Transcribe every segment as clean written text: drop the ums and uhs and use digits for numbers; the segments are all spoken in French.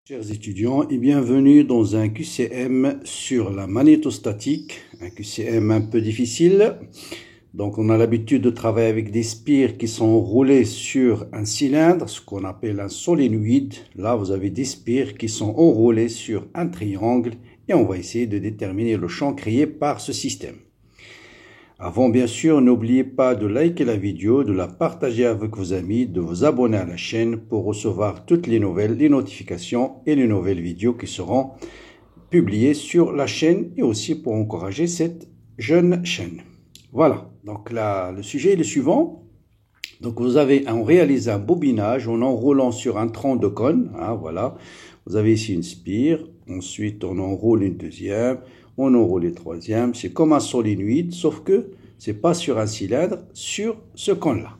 Chers étudiants, et bienvenue dans un QCM sur la magnétostatique, un QCM un peu difficile. Donc on a l'habitude de travailler avec des spires qui sont roulées sur un cylindre, ce qu'on appelle un solénoïde. Là vous avez des spires qui sont enroulées sur un triangle et on va essayer de déterminer le champ créé par ce système. Avant, bien sûr, n'oubliez pas de liker la vidéo, de la partager avec vos amis, de vous abonner à la chaîne pour recevoir toutes les nouvelles, les notifications et les nouvelles vidéos qui seront publiées sur la chaîne et aussi pour encourager cette jeune chaîne. Voilà, donc là, le sujet est le suivant. Donc on réalise un bobinage en enroulant sur un tronc de cône. Voilà, vous avez ici une spire, ensuite on enroule une deuxième. On enroule les troisième, c'est comme un solénoïde, sauf que c'est pas sur un cylindre, sur ce cône-là.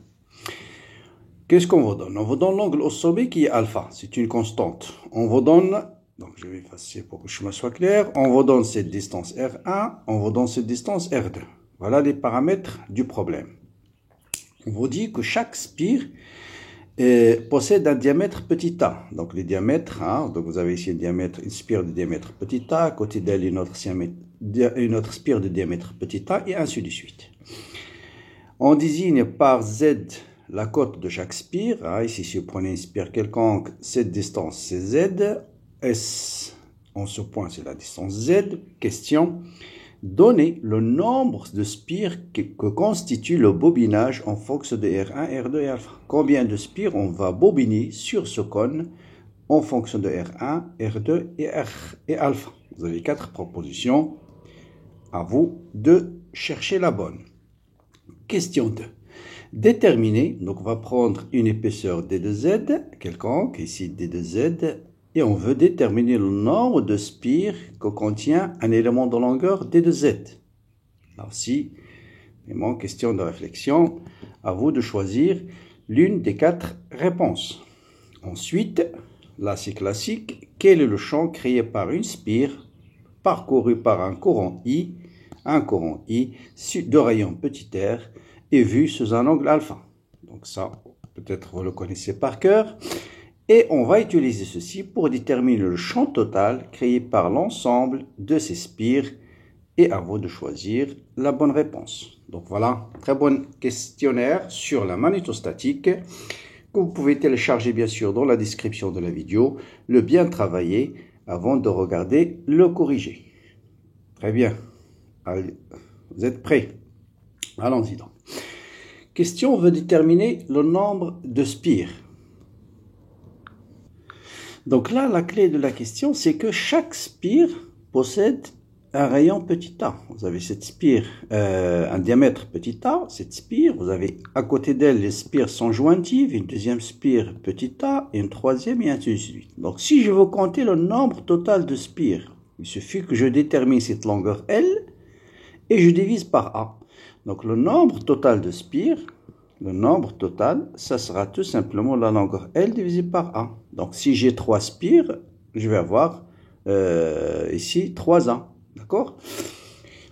Qu'est-ce qu'on vous donne? On vous donne l'angle au sommet qui est alpha, c'est une constante. On vous donne, donc je vais effacer pour que le chemin soit clair, on vous donne cette distance R1, on vous donne cette distance R2. Voilà les paramètres du problème. On vous dit que chaque spire possède un diamètre petit a. Donc les diamètres, donc vous avez ici une spire de diamètre petit a, à côté d'elle une autre spire de diamètre petit a, et ainsi de suite. On désigne par Z la cote de chaque spire. Ici, si vous prenez une spire quelconque, cette distance c'est Z. S, en ce point, c'est la distance Z. Question. Donnez le nombre de spires que constitue le bobinage en fonction de R1, R2 et alpha. Combien de spires on va bobiner sur ce cône en fonction de R1, R2 et alpha. Vous avez 4 propositions. À vous de chercher la bonne. Question 2. Déterminer, donc on va prendre une épaisseur D de Z, quelconque, ici D de Z, et on veut déterminer le nombre de spires que contient un élément de longueur D de Z. Là aussi, vraiment question de réflexion. À vous de choisir l'une des 4 réponses. Ensuite, là c'est classique. Quel est le champ créé par une spire parcouru par un courant I de rayon petit r et vu sous un angle alpha? Donc ça, peut-être vous le connaissez par cœur. Et on va utiliser ceci pour déterminer le champ total créé par l'ensemble de ces spires. Et à vous de choisir la bonne réponse. Donc voilà, très bon questionnaire sur la magnétostatique que vous pouvez télécharger bien sûr dans la description de la vidéo. Le bien travailler avant de regarder le corriger. Très bien. Allez, vous êtes prêts? Allons-y donc. Question, on veut déterminer le nombre de spires. Donc là, la clé de la question, c'est que chaque spire possède un rayon petit a. Vous avez cette spire, un diamètre petit a, cette spire. Vous avez à côté d'elle, les spires sont jointives, une deuxième spire petit a, et une troisième, et ainsi de suite. Donc si je veux compter le nombre total de spires, il suffit que je détermine cette longueur L, et je divise par A. Donc le nombre total de spires, ça sera tout simplement la longueur L divisée par A. Donc si j'ai 3 spires, je vais avoir ici 3A. D'accord?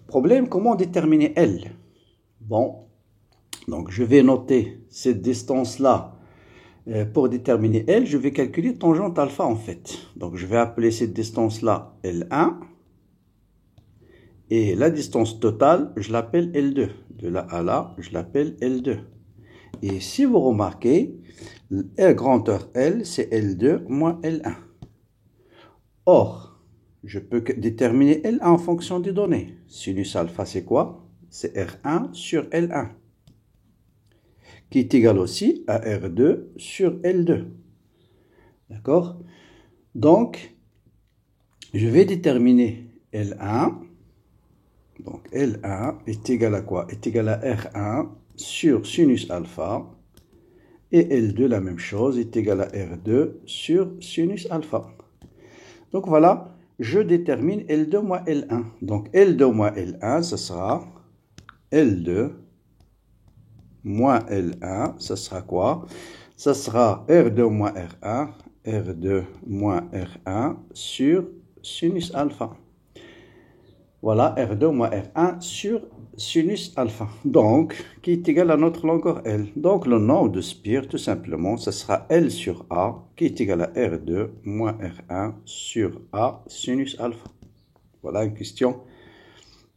Problème, comment déterminer L? Bon, donc je vais noter cette distance-là. Pour déterminer L, je vais calculer tangente alpha en fait. Donc je vais appeler cette distance-là L1. Et la distance totale, je l'appelle L2. De là à là, je l'appelle L2. Et si vous remarquez, grandeur L, c'est L2 moins L1. Or, je peux déterminer L1 en fonction des données. Sinus alpha, c'est quoi? C'est R1 sur L1. Qui est égal aussi à R2 sur L2. D'accord? Donc, je vais déterminer L1. Donc, L1 est égal à quoi? Est égal à R1 sur sinus alpha. Et L2, la même chose, est égal à R2 sur sinus alpha. Donc voilà, je détermine L2 moins L1. Donc L2 moins L1, ce sera L2 moins L1. Ça sera quoi? Ça sera R2 moins R1. R2 moins R1 sur sinus alpha. Voilà, R2 moins R1 sur sinus alpha. Donc, qui est égal à notre longueur L. Donc, le nombre de spires, tout simplement, ce sera L sur A, qui est égal à R2 moins R1 sur A sinus alpha. Voilà une question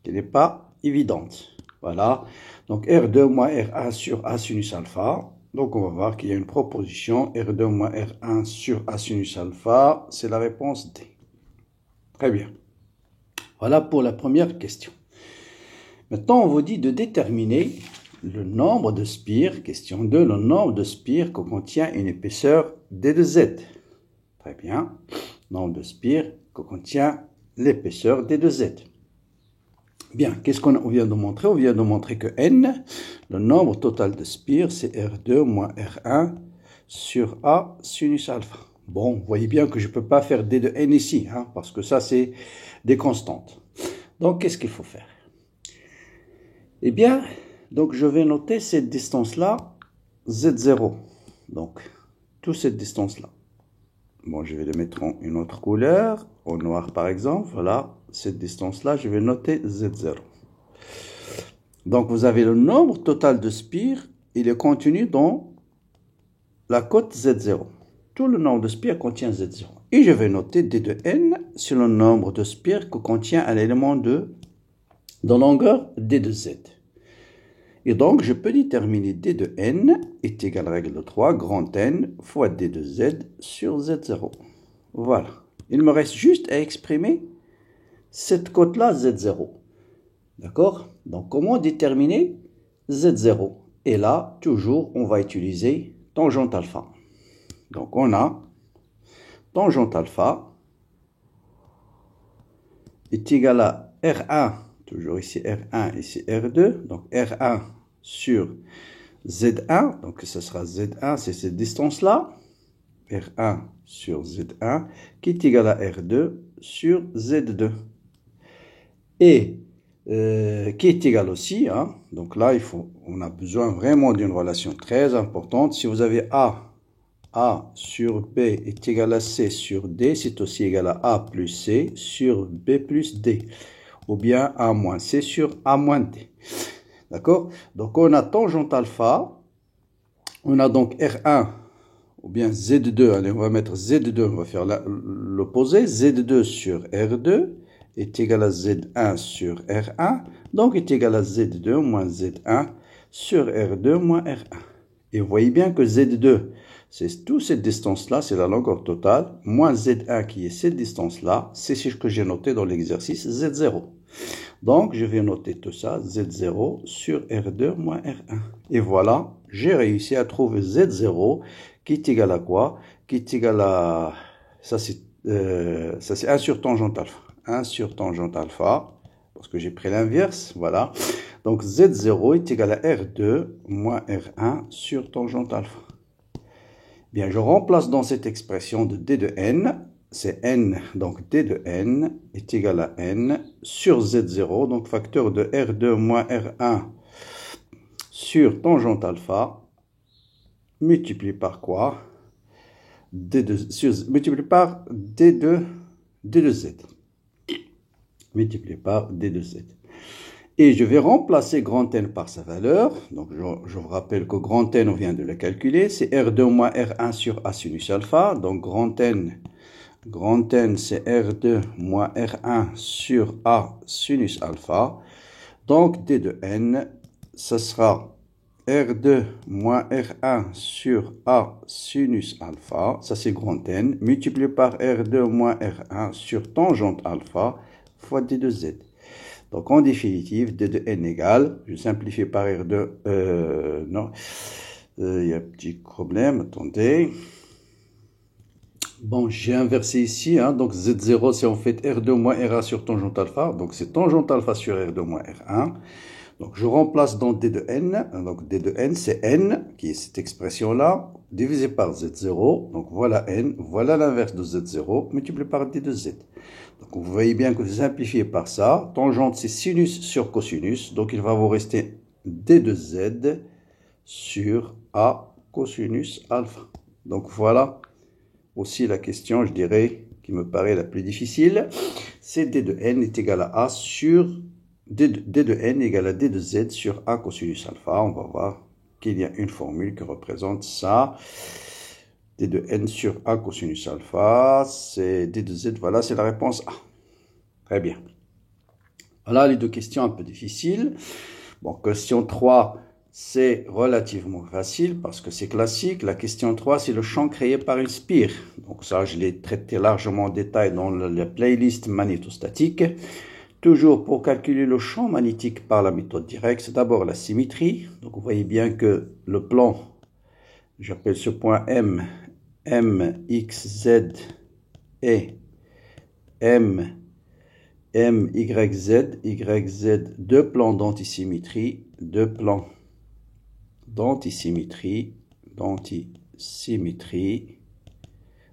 qui n'est pas évidente. Voilà, donc R2 moins R1 sur A sinus alpha. Donc, on va voir qu'il y a une proposition R2 moins R1 sur A sinus alpha. C'est la réponse D. Très bien. Voilà pour la première question. Maintenant, on vous dit de déterminer le nombre de spires. Question 2, le nombre de spires que contient une épaisseur D de Z. Très bien. Nombre de spires que contient l'épaisseur D de Z. Bien, qu'est-ce qu'on vient de montrer? On vient de montrer que N, le nombre total de spires, c'est R2 moins R1 sur A sinus alpha. Bon, vous voyez bien que je ne peux pas faire D de N ici, hein, parce que ça, c'est des constantes. Donc, qu'est-ce qu'il faut faire? Eh bien, donc je vais noter cette distance-là, Z0. Donc, toute cette distance-là. Bon, je vais le mettre en une autre couleur, en noir par exemple. Voilà, cette distance-là, je vais noter Z0. Donc, vous avez le nombre total de spires, il est contenu dans la cote Z0. Tout le nombre de spires contient Z0. Et je vais noter D de N sur le nombre de spires que contient un élément de longueur D de Z. Et donc, je peux déterminer D de N est égal à règle de 3, grand N fois D de Z sur Z0. Voilà. Il me reste juste à exprimer cette cote-là, Z0. D'accord? Donc, comment déterminer Z0? Et là, toujours, on va utiliser tangente alpha. Donc, on a tangente alpha est égal à R1, toujours ici R1, ici R2, donc R1 sur Z1, donc ce sera Z1, c'est cette distance-là, R1 sur Z1, qui est égal à R2 sur Z2. Et qui est égal aussi, hein, donc là, on a besoin vraiment d'une relation très importante. Si vous avez A sur B est égal à C sur D, c'est aussi égal à A plus C sur B plus D. Ou bien A moins C sur A moins D. D'accord? Donc, on a tangente alpha. On a donc R1 ou bien Z2. Allez, on va mettre Z2, on va faire l'opposé. Z2 sur R2 est égal à Z1 sur R1. Donc, est égal à Z2 moins Z1 sur R2 moins R1. Et vous voyez bien que Z2, c'est toute cette distance-là, c'est la longueur totale, moins Z1 qui est cette distance-là, c'est ce que j'ai noté dans l'exercice Z0. Donc, je vais noter tout ça, Z0 sur R2 moins R1. Et voilà, j'ai réussi à trouver Z0 qui est égal à quoi? Qui est égal à... Ça, c'est 1 sur tangente alpha. 1 sur tangente alpha, parce que j'ai pris l'inverse, voilà. Donc, Z0 est égal à R2 moins R1 sur tangente alpha. Bien, je remplace dans cette expression de D de N, c'est N, donc D de N est égal à N sur Z0, donc facteur de R2 moins R1 sur tangente alpha, multiplié par quoi? Multiplié par D de Z. Multiplié par D de Z. Et je vais remplacer grand N par sa valeur. Donc, je vous rappelle que grand N, on vient de le calculer. C'est R2 moins R1 sur A sinus alpha. Donc, grand N, c'est R2 moins R1 sur A sinus alpha. Donc, D de N, ce sera R2 moins R1 sur A sinus alpha. Ça, c'est grand N. Multiplié par R2 moins R1 sur tangente alpha fois D de Z. Donc, en définitive, D de N égale, je simplifie par R2, non, il y a un petit problème, attendez. Bon, j'ai inversé ici, hein, donc Z0, c'est en fait R2 moins R1 sur tangente alpha, donc c'est tangente alpha sur R2 moins R1. Donc, je remplace dans D de N, donc D de N, c'est N, qui est cette expression-là, divisé par Z0, donc voilà N, voilà l'inverse de Z0, multiplié par D de Z. Donc, vous voyez bien que vous simplifiez par ça. Tangente, c'est sinus sur cosinus. Donc, il va vous rester D de Z sur A cosinus alpha. Donc, voilà aussi la question, je dirais, qui me paraît la plus difficile. c'est D de N est égal à A sur D de N égale à D de Z sur A cosinus alpha. On va voir qu'il y a une formule qui représente ça. D de N sur A cosinus alpha, c'est D de Z, voilà, c'est la réponse A. Très bien. Voilà les deux questions un peu difficiles. Bon, question 3, c'est relativement facile parce que c'est classique. La question 3, c'est le champ créé par une spire. Donc ça, je l'ai traité largement en détail dans la playlist magnétostatique. Toujours pour calculer le champ magnétique par la méthode directe, c'est d'abord la symétrie. Donc vous voyez bien que le plan, j'appelle ce point M, X, Z et M, Y, Z, deux plans d'antisymétrie,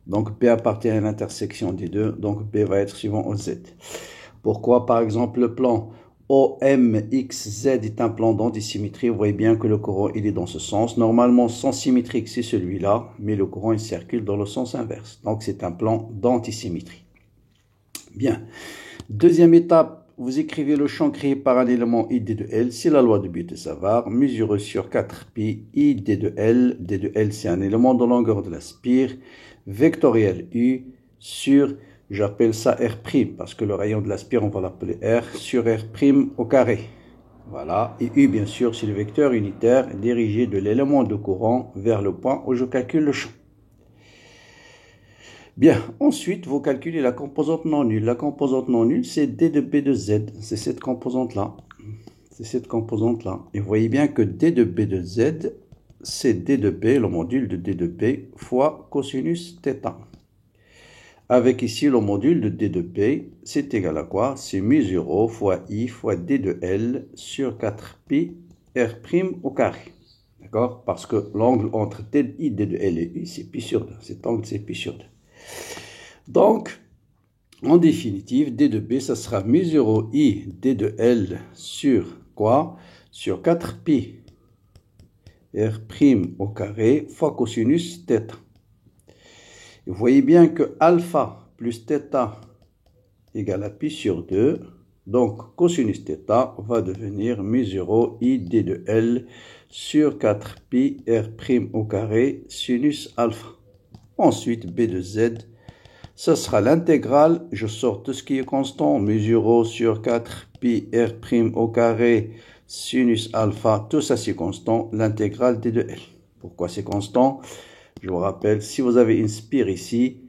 Donc, B appartient à l'intersection des deux, donc B va être suivant OZ. Pourquoi, par exemple, le plan OMXZ est un plan d'antisymétrie? Vous voyez bien que le courant, il est dans ce sens. Normalement, sens symétrique, c'est celui-là, mais le courant, il circule dans le sens inverse. Donc, c'est un plan d'antisymétrie. Bien. Deuxième étape, vous écrivez le champ créé par un élément ID de L. C'est la loi de Butte-Savart, mesuré sur 4pi, ID de L. D de L, c'est un élément de longueur de la spire, vectoriel U sur, j'appelle ça R', parce que le rayon de la spire, on va l'appeler R, sur R' au carré. Voilà. Et U, bien sûr, c'est le vecteur unitaire dirigé de l'élément de courant vers le point où je calcule le champ. Bien, ensuite, vous calculez la composante non nulle. La composante non nulle, c'est D de B de Z. C'est cette composante-là. Et vous voyez bien que D de B de Z, c'est D de B, le module de D de B, fois cosinus θ. Avec ici, le module de D de B, c'est égal à quoi? C'est mu0 fois I fois D de L sur 4pi R' au carré. D'accord? Parce que l'angle entre I, D de L et U, c'est pi sur 2. Cet angle, c'est pi sur 2. Donc, en définitive, D de B, ça sera mu0 I D de L sur quoi? Sur 4pi R' au carré fois cosinus θ. Vous voyez bien que alpha plus θ égale à pi sur 2. Donc, cosinus θ va devenir mu0 I D de L sur 4pi R' au carré sinus alpha. Ensuite, B de Z, ce sera l'intégrale, je sors tout ce qui est constant, mu0 sur 4pi R' au carré sinus alpha, tout ça c'est constant, l'intégrale D de L. Pourquoi c'est constant? Je vous rappelle, si vous avez une spire ici,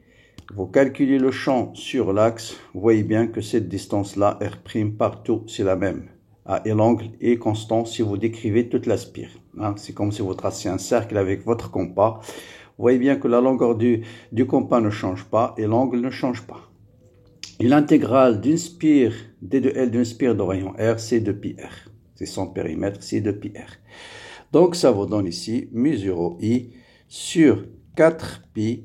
vous calculez le champ sur l'axe, vous voyez bien que cette distance-là, R' partout, c'est la même. Ah, et l'angle est constant si vous décrivez toute la spire. Hein, c'est comme si vous tracez un cercle avec votre compas. Vous voyez bien que la longueur du compas ne change pas et l'angle ne change pas. Et l'intégrale d'une spire D de L d'une spire de rayon R, c'est 2πr. C'est son périmètre, c'est 2πr. Donc ça vous donne ici mu0 I sur 4pi.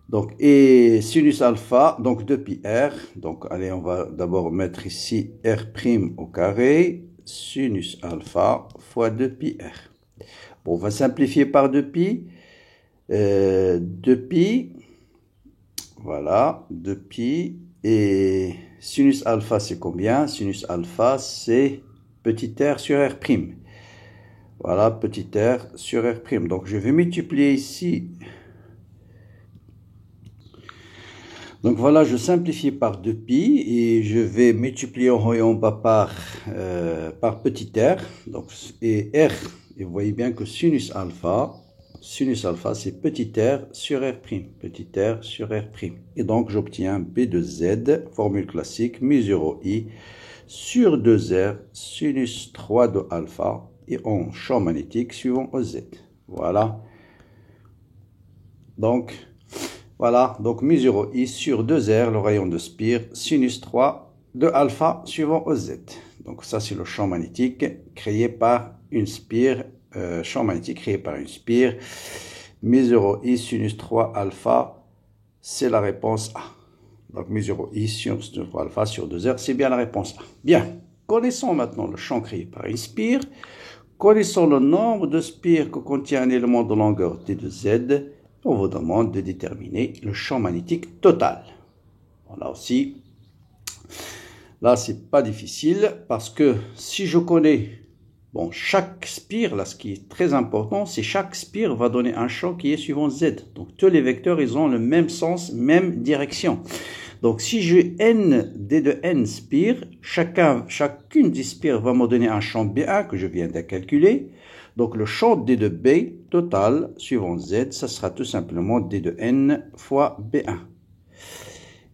Donc, et sinus alpha, donc 2πr. Donc allez, on va d'abord mettre ici R' au carré, sinus alpha fois 2πr. Bon, on va simplifier par 2pi. 2pi, voilà, 2pi, et sinus alpha c'est combien? Sinus alpha c'est petit r sur R'. Voilà, petit r sur R'. Donc je vais multiplier ici. Donc voilà, je simplifie par 2pi et je vais multiplier en haut et en bas par petit r. Donc, et r, et vous voyez bien que sinus alpha, c'est petit r sur R', petit r sur R'. Et donc, j'obtiens B de Z, formule classique, mu0 I sur 2R sinus 3 de alpha et en champ magnétique suivant OZ. Voilà. Donc, mu0 I sur 2R, le rayon de spire, sinus 3 de alpha suivant OZ. Donc, ça, c'est le champ magnétique créé par une spire. Champ magnétique créé par une spire, mu0 I sinus 3 alpha, c'est la réponse A. Donc mu0 I sinus 3 alpha sur 2R, c'est bien la réponse A. Bien, connaissons maintenant le champ créé par une spire, connaissons le nombre de spires que contient un élément de longueur D de Z, on vous demande de déterminer le champ magnétique total. Là aussi, Là, c'est pas difficile parce que si je connais, bon, chaque spire, là, ce qui est très important, c'est chaque spire va donner un champ qui est suivant Z. Donc, tous les vecteurs, ils ont le même sens, même direction. Donc, si j'ai n, d de n spires, chacune des spires va me donner un champ B1 que je viens de calculer. Donc, le champ d de B total, suivant Z, ça sera tout simplement d de n fois B1.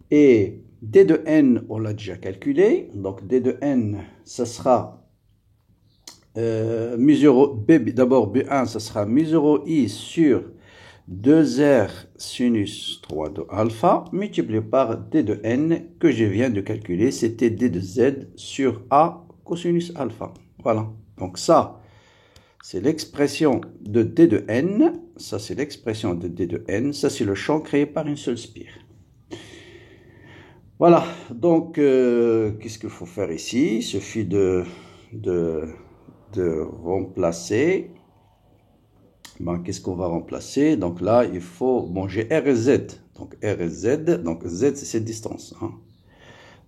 Et d de n, on l'a déjà calculé. Donc, d de n, ça sera d'abord B1, ça sera mu0i sur 2r sinus 3 de alpha multiplié par d de n que je viens de calculer. C'était d de z sur a cosinus alpha. Voilà. Donc ça, c'est l'expression de d de n. Ça, c'est l'expression de d de n. Ça, c'est le champ créé par une seule spire. Voilà. Donc, qu'est-ce qu'il faut faire ici? Il suffit de remplacer. Ben, qu'est-ce qu'on va remplacer? Donc là, il faut... Bon, j'ai R et Z. Donc R et Z. Donc Z, c'est cette distance. Hein.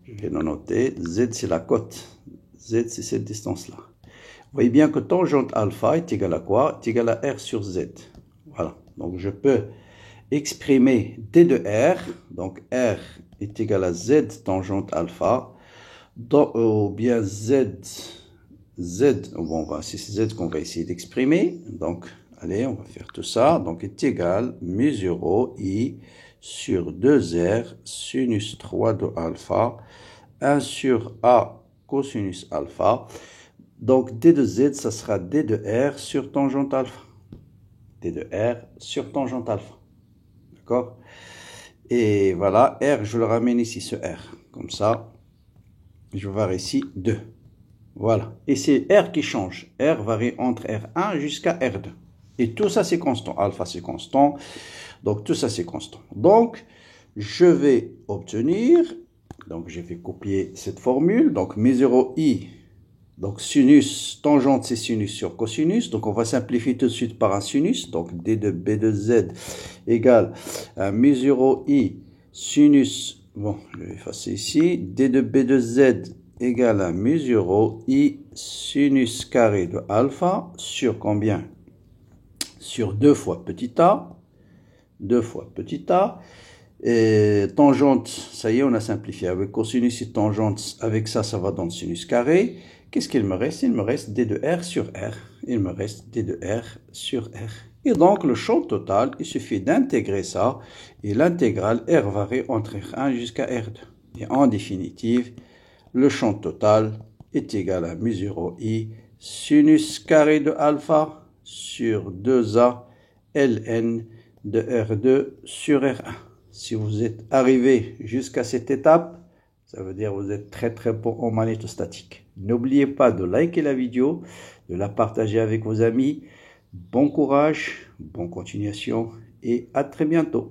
Je vais le noter. Z, c'est la cote. Z, c'est cette distance-là. Vous voyez bien que tangente alpha est égal à quoi? Est égal à R sur Z. Voilà. Donc je peux exprimer D de R. Donc R est égal à Z tangente alpha. Ou bien Z. Bon, c'est Z qu'on va essayer d'exprimer. Donc... Allez, on va faire tout ça. Donc, est égal mu0 i sur 2r sinus 3 de alpha 1 sur a cosinus alpha. Donc, d de z, ça sera d de r sur tangente alpha. D de r sur tangente alpha. D'accord? Et voilà, r, je le ramène ici, ce r. Comme ça, je vais voir ici 2. Voilà. Et c'est r qui change. R varie entre R1 jusqu'à R2. Et tout ça, c'est constant. Alpha, c'est constant. Donc, tout ça, c'est constant. Donc, je vais obtenir, donc je vais copier cette formule. Donc, mu0i, donc sinus, tangente, c'est sinus sur cosinus. Donc, on va simplifier tout de suite par un sinus. Donc, d de b de z égale mu0i sinus, bon, je vais effacer ici, d de b de z égale à mu0i sinus carré de alpha sur combien? Sur 2 fois petit a, 2 fois petit a, et tangente, ça y est, on a simplifié avec cosinus et tangente, avec ça, ça va dans le sinus carré. Qu'est-ce qu'il me reste? Il me reste d de r sur r. Il me reste d de r sur r. Et donc, le champ total, il suffit d'intégrer ça, et l'intégrale r varie entre r1 jusqu'à r2. Et en définitive, le champ total est égal à mu0i sinus carré de alpha sur 2a ln de R2 sur R1. Si vous êtes arrivé jusqu'à cette étape, ça veut dire que vous êtes très très bon en magnétostatique. N'oubliez pas de liker la vidéo, de la partager avec vos amis. Bon courage, bonne continuation et à très bientôt.